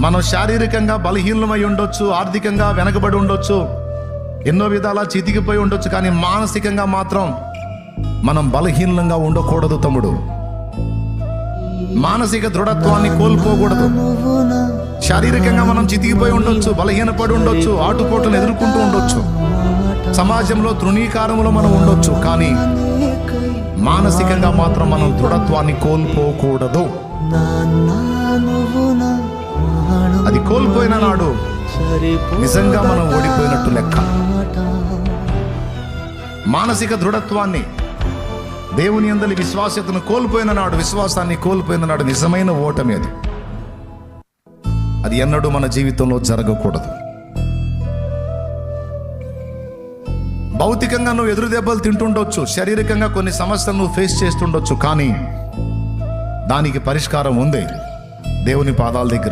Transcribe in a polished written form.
మనం శారీరకంగా బలహీనమై ఉండొచ్చు, ఆర్థికంగా వెనకబడి ఉండొచ్చు, ఎన్నో విధాలా చితికిపోయి ఉండొచ్చు, కానీ మానసికంగా మాత్రం మనం బలహీనంగా ఉండకూడదు తమ్ముడు. మానసిక దృఢత్వాన్ని కోల్పోకూడదు. శారీరకంగా మనం చితికిపోయి ఉండొచ్చు, బలహీనపడి ఉండొచ్చు, ఆటుపోట్లను ఎదుర్కొంటూ ఉండొచ్చు, సమాజంలో తృణీకారంలో మనం ఉండొచ్చు, కానీ మానసికంగా మాత్రం మనం దృఢత్వాన్ని కోల్పోకూడదు. అది కోల్పోయిన నాడు నిజంగా మనం ఓడిపోయినట్టు లెక్క. మానసిక దృఢత్వాన్ని, దేవుని యందలి విశ్వాసతను కోల్పోయిన నాడు, విశ్వాసాన్ని కోల్పోయిన నాడు నిజమైన ఓటమి. అది ఎన్నడూ మన జీవితంలో జరగకూడదు. భౌతికంగా నువ్వు ఎదురు దెబ్బలు తింటుండొచ్చు, శారీరకంగా కొన్ని సమస్యలు నువ్వు ఫేస్ చేస్తుండొచ్చు, కానీ దానికి పరిష్కారం ఉంది. దేవుని పాదాల దగ్గర ఉంది.